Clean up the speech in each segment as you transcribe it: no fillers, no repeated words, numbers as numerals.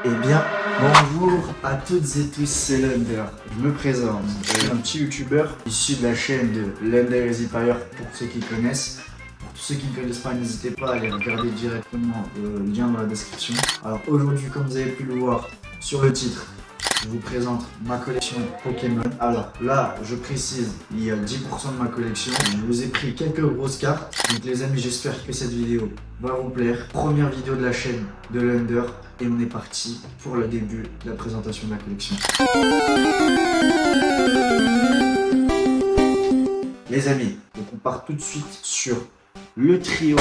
Eh bien, bonjour à toutes et tous, c'est Lender. Je me présente, je suis un petit youtubeur issu de la chaîne de Lender Easy Fire pour ceux qui connaissent. Pour tous ceux qui ne connaissent pas, n'hésitez pas à aller regarder directement le lien dans la description. Alors aujourd'hui, comme vous avez pu le voir sur le titre, je vous présente ma collection Pokémon. Alors là, je précise, il y a 10% de ma collection. Je vous ai pris quelques grosses cartes. Donc les amis, j'espère que cette vidéo va vous plaire. Première vidéo de la chaîne de Lender. Et on est parti pour le début de la présentation de la collection. Les amis, donc on part tout de suite sur le trio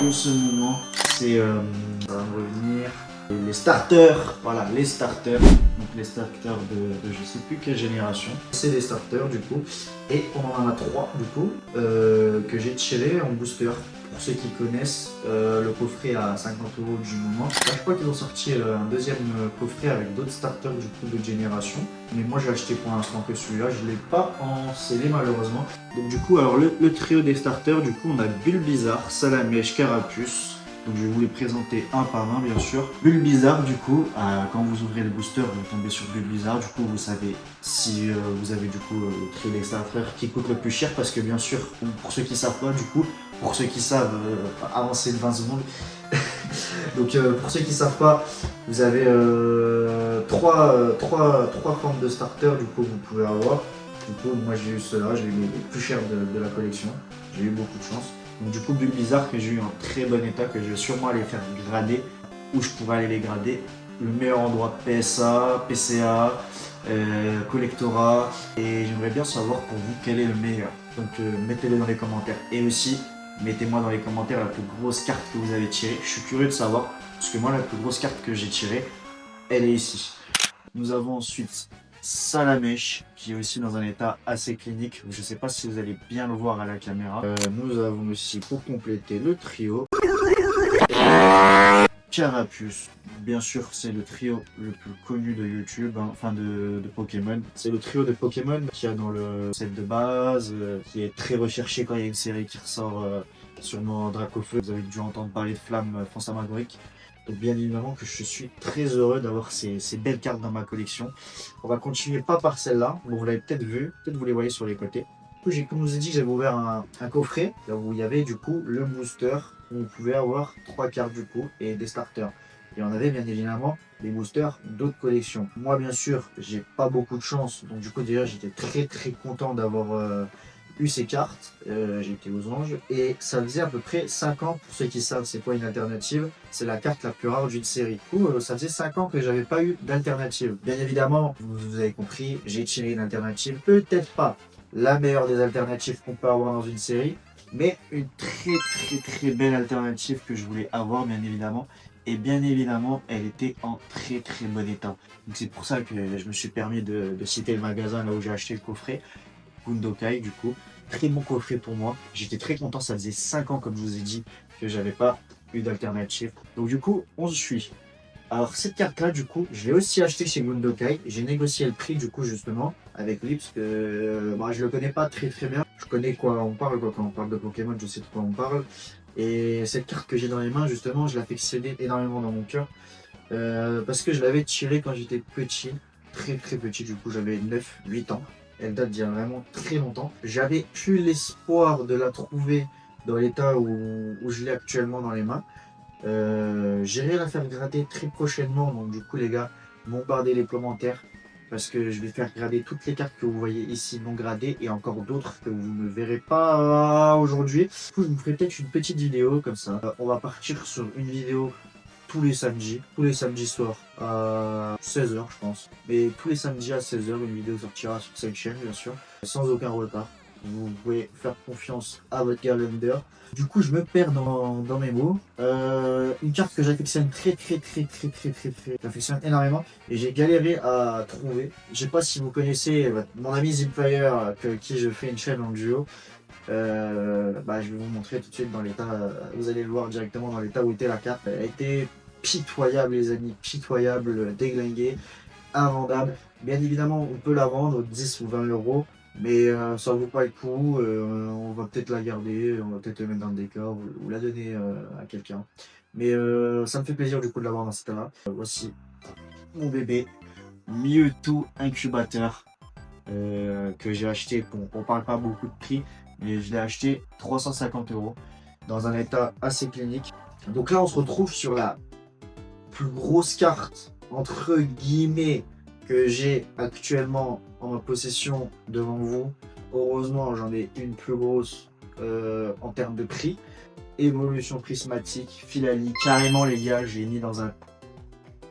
de ce moment. C'est, ça va me revenir, les starters, voilà, les starters. Donc les starters de je sais plus quelle génération. C'est des starters du coup. Et on en a 3 du coup, que j'ai tiré en booster. Pour ceux qui connaissent, le coffret à 50 € du moment. Là, je crois qu'ils ont sorti un deuxième coffret avec d'autres starters du coup de génération. Mais moi j'ai acheté pour l'instant que celui-là, je ne l'ai pas en scellé malheureusement. Donc du coup, alors le trio des starters, du coup on a Bulbizarre, Salamèche, Carapuce. Donc je vais vous les présenter un par un bien sûr. Bulbizarre du coup, quand vous ouvrez le booster, vous tombez sur Bulbizarre. Du coup vous savez si vous avez du coup le trio des starters qui coûte le plus cher. Parce que bien sûr, pour ceux qui ne savent pas du coup, pour ceux qui savent, avancer de 20 secondes. Donc pour ceux qui ne savent pas, vous avez trois formes de starters du coup vous pouvez avoir. Du coup moi j'ai eu ceux-là, j'ai eu les plus chers de la collection. J'ai eu beaucoup de chance. Donc du coup Bulbizarre que j'ai eu en très bon état, que je vais sûrement aller faire grader, où je pourrais aller les grader. Le meilleur endroit PSA, PCA, Collectora, et j'aimerais bien savoir pour vous quel est le meilleur. Donc mettez-le dans les commentaires. Et aussi, mettez-moi dans les commentaires la plus grosse carte que vous avez tirée. Je suis curieux de savoir, parce que moi la plus grosse carte que j'ai tirée, elle est ici. Nous avons ensuite Salamèche, qui est aussi dans un état assez clinique. Je ne sais pas si vous allez bien le voir à la caméra. Nous avons aussi, pour compléter le trio, Carapuce. Bien sûr, c'est le trio le plus connu de YouTube, hein, enfin de Pokémon. C'est le trio de Pokémon qu'il y a dans le set de base, qui est très recherché quand il y a une série qui ressort, sûrement Dracofeu. Vous avez dû entendre parler de Flamme Fantasmagorique. Donc bien évidemment que je suis très heureux d'avoir ces belles cartes dans ma collection. On va continuer pas par celle-là. Bon, vous l'avez peut-être vu, peut-être vous les voyez sur les côtés. Comme je vous ai dit, j'avais ouvert un coffret là où il y avait du coup le booster où vous pouvez avoir 3 cartes du coup et des starters. Et on avait bien évidemment des boosters d'autres collections. Moi bien sûr, j'ai pas beaucoup de chance, donc du coup déjà j'étais très content d'avoir eu ces cartes. J'étais aux anges et ça faisait à peu près 5 ans, pour ceux qui savent c'est quoi une alternative, c'est la carte la plus rare d'une série. Du coup ça faisait 5 ans que j'avais pas eu d'alternative. Bien évidemment, vous avez compris, j'ai tiré une alternative, peut-être pas la meilleure des alternatives qu'on peut avoir dans une série, mais une très belle alternative que je voulais avoir bien évidemment. Et bien évidemment, elle était en très bon état. Donc c'est pour ça que je me suis permis de citer le magasin là où j'ai acheté le coffret. Gundokai du coup. Très bon coffret pour moi. J'étais très content, ça faisait 5 ans comme je vous ai dit que j'avais pas eu d'alternative. Donc du coup, on se suit. Alors cette carte là du coup, je l'ai aussi acheté chez Gundokai. J'ai négocié le prix du coup justement avec lui parce que moi je le connais pas très bien. Je connais quoi on parle quoi, quand on parle de Pokémon, je sais de quoi on parle. Et cette carte que j'ai dans les mains justement, je l'affectionnais énormément dans mon cœur. Parce que je l'avais tirée quand j'étais petit, très petit, du coup j'avais 9-8 ans. Elle date d'il y a vraiment très longtemps. J'avais plus l'espoir de la trouver dans l'état où je l'ai actuellement dans les mains. J'irai la faire grader très prochainement, donc du coup les gars, bombardez les commentaires parce que je vais faire grader toutes les cartes que vous voyez ici non gradées et encore d'autres que vous ne verrez pas aujourd'hui. Du coup je vous ferai peut-être une petite vidéo comme ça. On va partir sur une vidéo tous les samedis soirs à 16 h je pense. Mais tous les samedis à 16 h une vidéo sortira sur cette chaîne bien sûr, sans aucun retard. Vous pouvez faire confiance à votre calendar. Du coup, je me perds dans mes mots. Une carte que j'affectionne j'affectionne énormément et j'ai galéré à trouver. Je sais pas si vous connaissez mon ami Zipfire, qui je fais une chaîne en duo. Je vais vous montrer tout de suite dans l'état. Vous allez le voir directement dans l'état où était la carte. Elle a été pitoyable, les amis, pitoyable, déglinguée, invendable. Bien évidemment, on peut la vendre 10 ou 20 €. Mais ça ne vaut pas le coup, on va peut-être la garder, on va peut-être la mettre dans le décor ou la donner à quelqu'un. Mais ça me fait plaisir du coup de l'avoir dans cet état-là. Voici mon bébé Mewtwo Incubateur que j'ai acheté, on parle pas beaucoup de prix, mais je l'ai acheté 350 € dans un état assez clinique. Donc là, on se retrouve sur la plus grosse carte, entre guillemets, que j'ai actuellement en ma possession devant vous. Heureusement, j'en ai une plus grosse en termes de prix. Évolution prismatique, Filali. Carrément, les gars, j'ai mis dans un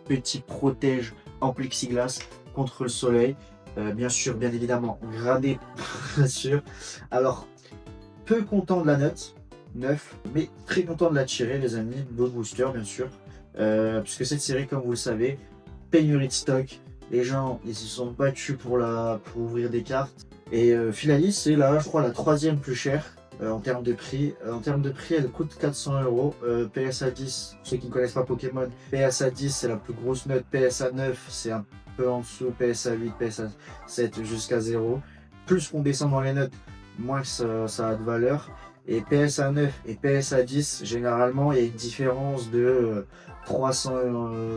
petit protège en plexiglas contre le soleil. Bien sûr, bien évidemment, gradé, bien sûr. Alors, peu content de la note, 9, mais très content de la tirer, les amis. Beau booster, bien sûr. Puisque cette série, comme vous le savez, pénurie de stock. Les gens, ils se sont battus pour ouvrir des cartes. Et Filali, c'est là, je crois, la troisième plus chère. En termes de prix. En termes de prix, elle coûte 400 €. PSA 10, ceux qui ne connaissent pas Pokémon, PSA 10 c'est la plus grosse note, PSA 9 c'est un peu en dessous, PSA 8, PSA 7 jusqu'à 0. Plus on descend dans les notes, moins ça a de valeur. Et PSA 9 et PSA 10, généralement, il y a une différence de 300,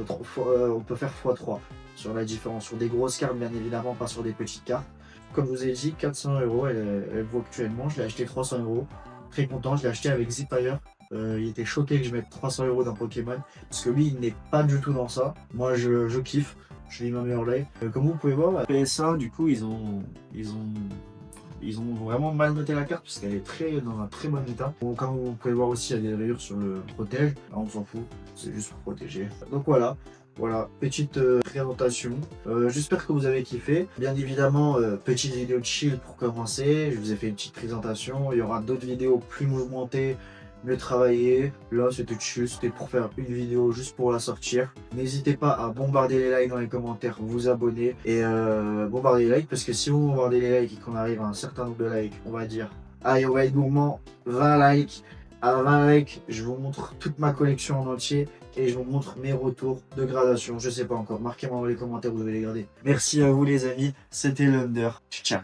on peut faire x3 sur la différence. Sur des grosses cartes, bien évidemment, pas sur des petites cartes. Comme je vous ai dit, 400 €, elle vaut actuellement. Je l'ai acheté 300 €. Très content, je l'ai acheté avec Zipfire. Il était choqué que je mette 300 € dans Pokémon. Parce que lui, il n'est pas du tout dans ça. Moi, je kiffe. Je vis ma meilleure life. Comme vous pouvez voir, PSA, du coup, ils ont vraiment mal noté la carte parce qu'elle est dans un très bon état. Bon, comme vous pouvez voir aussi, il y a des rayures sur le protège. Là, on s'en fout, c'est juste pour protéger. Donc voilà, petite présentation. J'espère que vous avez kiffé. Bien évidemment, petite vidéo de chill pour commencer. Je vous ai fait une petite présentation. Il y aura d'autres vidéos plus mouvementées, mieux travaillées. Là, c'était chill, c'était pour faire une vidéo juste pour la sortir. N'hésitez pas à bombarder les likes dans les commentaires, vous abonner et bombarder les likes parce que si vous bombardez les likes et qu'on arrive à un certain nombre de likes, on va dire, allez, on va être gourmand, 20 likes. À 20 likes, je vous montre toute ma collection en entier et je vous montre mes retours de gradation. Je sais pas encore. Marquez-moi dans les commentaires, vous devez les garder. Merci à vous les amis. C'était l'Under. Ciao.